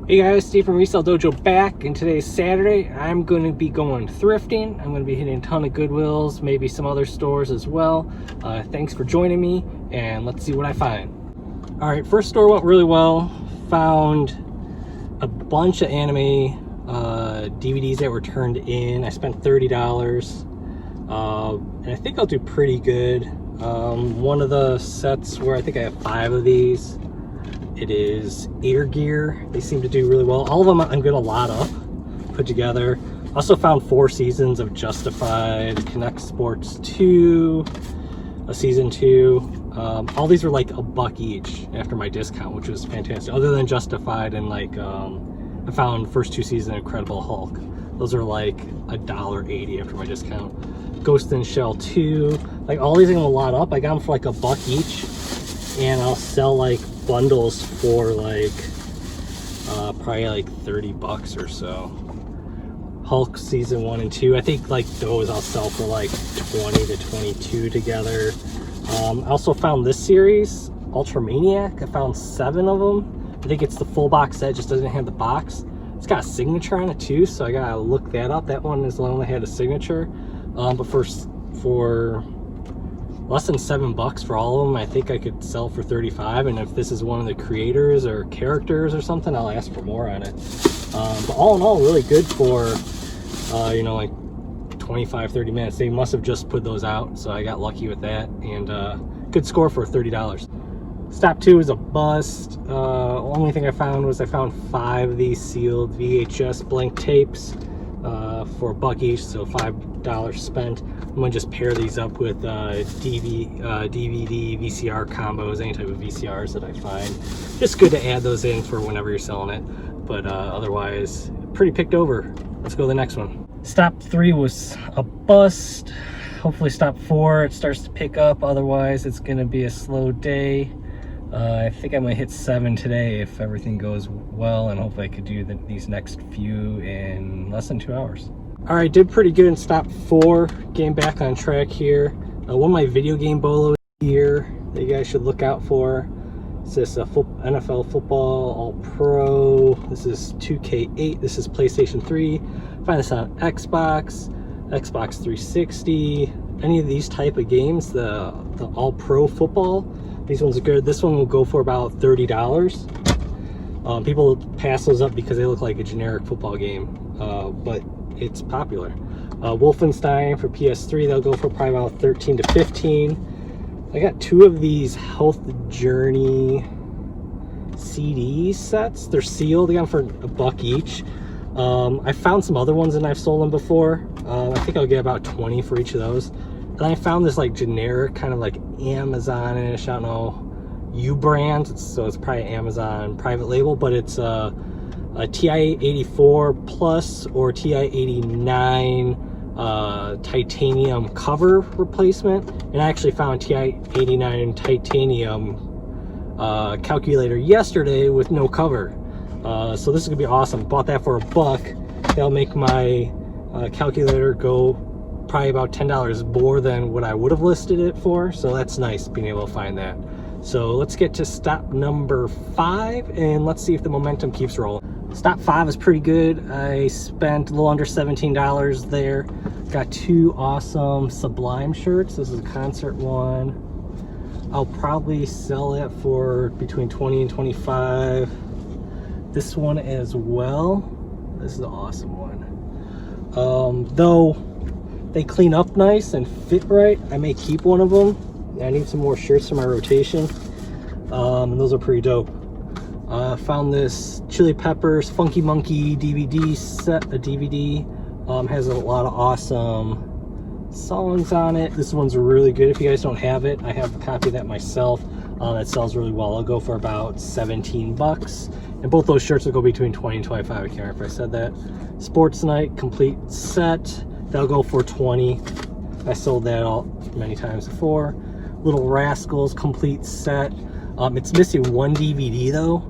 Hey guys, Steve from Resale Dojo back, and today's Saturday. I'm going to be going thrifting. I'm going to be hitting a ton of Goodwills, maybe some other stores as well. Thanks for joining me, and let's see what I find. All right, first store went really well. Found a bunch of anime DVDs that were turned in. I spent $30, and I think I'll do pretty good. One of the sets where I think I have 5 of these. It is Air Gear. They seem to do really well. All of them I'm gonna lot up, put together. Also found 4 seasons of Justified, Connect Sports 2, a season 2. All these were like $1 each after my discount, which was fantastic. Other than Justified and like I found first 2 seasons of Incredible Hulk. Those are like $1.80 after my discount. Ghost in Shell 2. Like all these I'm gonna lot up. I got them for like $1 each, and I'll sell like bundles for like probably like $30 or so. Hulk season 1 and 2, I think like those I'll sell for like 20 to 22 together. I also found this series, Ultramaniac. I found 7 of them. I think it's the full box set, just doesn't have the box. It's got a signature on it too, so I gotta look that up. That one is the one that had a signature. But for less than $7 for all of them, I think I could sell for 35. And if this is one of the creators or characters or something, I'll ask for more on it. But all in all, really good for you know, like 25-30 minutes. They must have just put those out, so I got lucky with that, and good score for $30. Stop 2 is a bust. Only thing I found was 5 of these sealed VHS blank tapes for $1 each, so $5 spent. I'm gonna just pair these up with DVD, VCR combos, any type of VCRs that I find. Just good to add those in for whenever you're selling it. But otherwise, pretty picked over. Let's go to the next one. Stop 3 was a bust. Hopefully stop 4, it starts to pick up. Otherwise, it's gonna be a slow day. I think I might hit 7 today if everything goes well, and hopefully I could do these next few in less than 2 hours. All right, did pretty good in stop 4. Getting back on track here. One of my video game bolos here that you guys should look out for. It's this NFL football all-pro. This is 2K8. This is PlayStation 3. Find this on Xbox, Xbox 360. Any of these type of games, the all-pro football. These ones are good. This one will go for about $30. People pass those up because they look like a generic football game, but it's popular. Wolfenstein for PS3, they'll go for probably about 13 to 15. I got 2 of these Health Journey CD sets. They're sealed. I got them for $1 each. I found some other ones and I've sold them before. I think I'll get about 20 for each of those. And I found this like generic kind of like Amazon-ish, I don't know, U-brand, so it's probably Amazon private label, but it's a TI-84 Plus or TI-89 titanium cover replacement. And I actually found TI-89 titanium calculator yesterday with no cover. So this is gonna be awesome. Bought that for $1. That'll make my calculator go probably about $10 more than what I would have listed it for, so that's nice being able to find that. So let's get to stop number 5 and let's see if the momentum keeps rolling. Stop 5 is pretty good. I spent a little under $17 there. Got 2 awesome Sublime shirts. This is a concert one. I'll probably sell it for between 20 and 25. This one as well. This is an awesome one. Though they clean up nice and fit right, I may keep one of them. I need some more shirts for my rotation. And those are pretty dope. Found this Chili Peppers Funky Monkey DVD set. A DVD has a lot of awesome songs on it. This one's really good. If you guys don't have it, I have a copy of that myself. That sells really well. I'll go for about $17. And both those shirts will go between 20 and 25. I can't remember if I said that. Sports Night complete set. That'll go for 20. I sold that all many times before. Little Rascals complete set. It's missing 1 DVD though.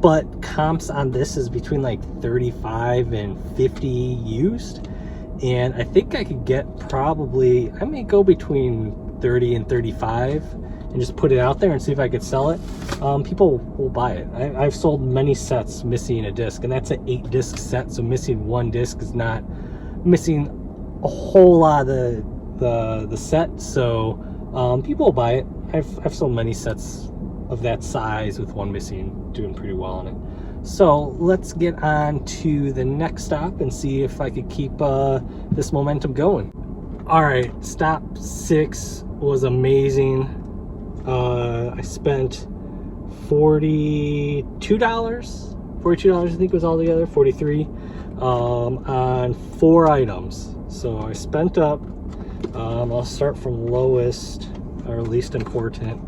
But comps on this is between like 35 and 50 used. And I think I could get probably, I may go between 30 and 35. and just put it out there and see if I could sell it, people will buy it. I've sold many sets missing a disc, and that's an 8-disc set, so missing one disc is not missing a whole lot of the set, so people will buy it. I've sold many sets of that size with one missing, doing pretty well on it. So let's get on to the next stop and see if I could keep this momentum going. All right, stop 6 was amazing. I spent $42 I think was all together, 43 on 4 items. So I spent up, I'll start from lowest or least important.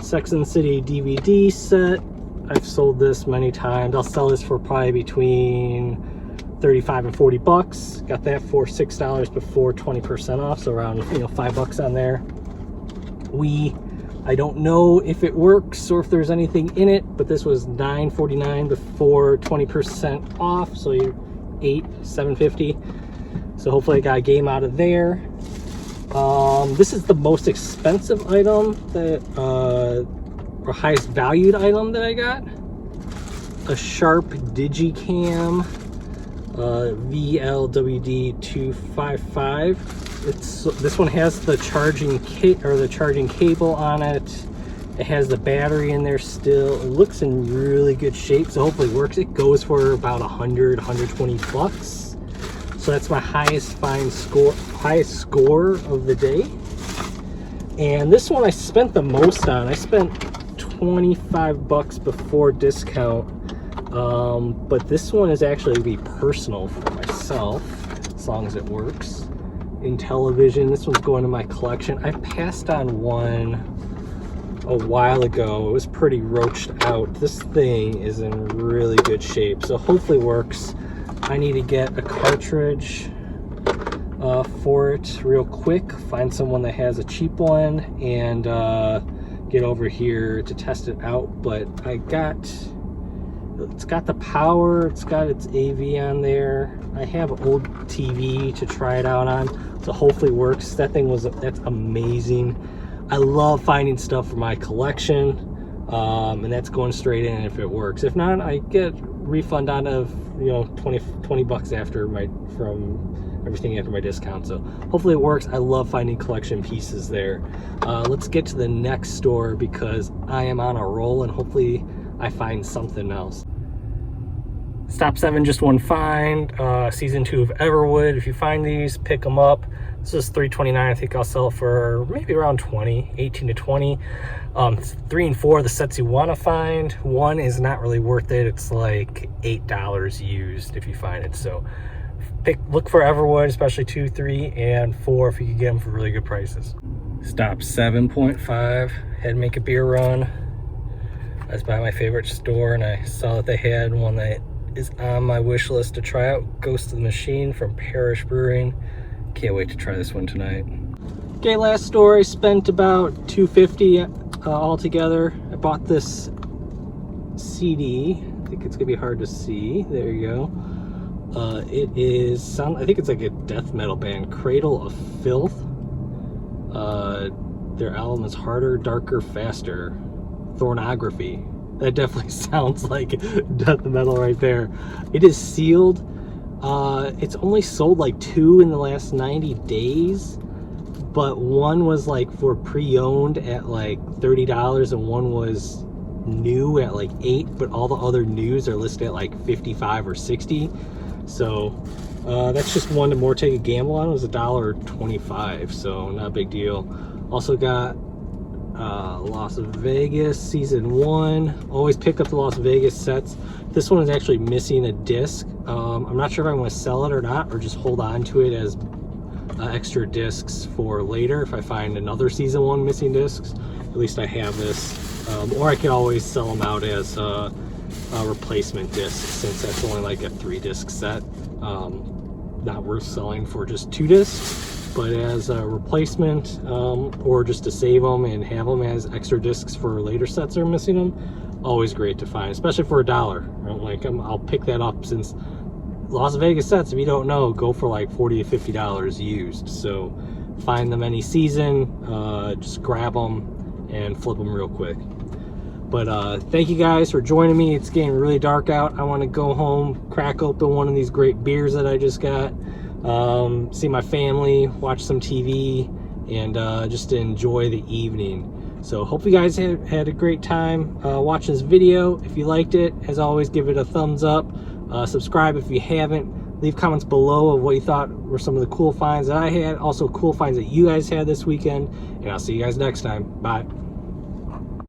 Sex and the City DVD set. I've sold this many times. I'll sell this for probably between 35 and 40 bucks. Got that for $6 before 20% off, so around, you know, $5 on there. I don't know if it works or if there's anything in it, but this was $9.49 before 20% off, so you're $7.50. So hopefully I got a game out of there. This is the most expensive item that or highest valued item that I got. A Sharp Digicam VLWD255. This one has the charging cable on it. It has the battery in there still. It looks in really good shape, so hopefully it works. It goes for about 120 bucks. So that's my highest score of the day. And this one I spent the most on. I spent 25 bucks before discount. But this one is actually be personal for myself, as long as it works. In television, this one's going to my collection. I passed on one a while ago. It was pretty roached out. This thing is in really good shape, so hopefully it works. I need to get a cartridge for it real quick, find someone that has a cheap one, and get over here to test it out. But it's got the power, it's got its AV on there. I have an old TV to try it out on, so hopefully it works. That's amazing. I love finding stuff for my collection, and that's going straight in if it works. If not, I get refund out of, you know, 20 bucks from everything after my discount. So hopefully it works. I love finding collection pieces there. Let's get to the next store because I am on a roll, and hopefully I find something else. Stop 7, just one find. Season 2 of Everwood. If you find these, pick them up. This is $3.29. I think I'll sell it for maybe around 18 to 20. 3 and 4 are the sets you want to find. 1 is not really worth it. It's like $8 used if you find it. So look for Everwood, especially 2, 3, and 4 if you can get them for really good prices. Stop 7.5. Had to make a beer run. I was by my favorite store and I saw that they had one that is on my wish list to try out. Ghost of the Machine from Parish Brewing. Can't wait to try this one tonight. Okay, last store, I spent about $2.50 altogether. I bought this CD. I think it's gonna be hard to see. There you go. It is I think it's like a death metal band, Cradle of Filth. Their album is Harder, Darker, Faster. Thornography. That definitely sounds like death metal right there. It is sealed. It's only sold like 2 in the last 90 days, but one was like for pre-owned at like $30 and one was new at like $8, but all the other news are listed at like 55 or 60. So that's just one to more take a gamble on. It was $1.25, so not a big deal. Also got Las Vegas season 1. Always pick up the Las Vegas sets. This one is actually missing a disc. I'm not sure if I'm going to sell it or not, or just hold on to it as extra discs for later if I find another season 1 missing discs. At least I have this, or I can always sell them out as replacement discs, since that's only like a 3-disc set. Not worth selling for just 2 discs. But as a replacement, or just to save them and have them as extra discs for later sets that are missing them, always great to find, especially for $1. I'll pick that up, since Las Vegas sets, if you don't know, go for like $40 to $50 used. So find them any season, just grab them and flip them real quick. But thank you guys for joining me. It's getting really dark out. I want to go home, crack open one of these great beers that I just got, see my family, watch some TV, and just to enjoy the evening. So hope you guys had a great time watching this video. If you liked it, as always, give it a thumbs up. Subscribe if you haven't. Leave comments below of what you thought were some of the cool finds that I had, also cool finds that you guys had this weekend, and I'll see you guys next time. Bye.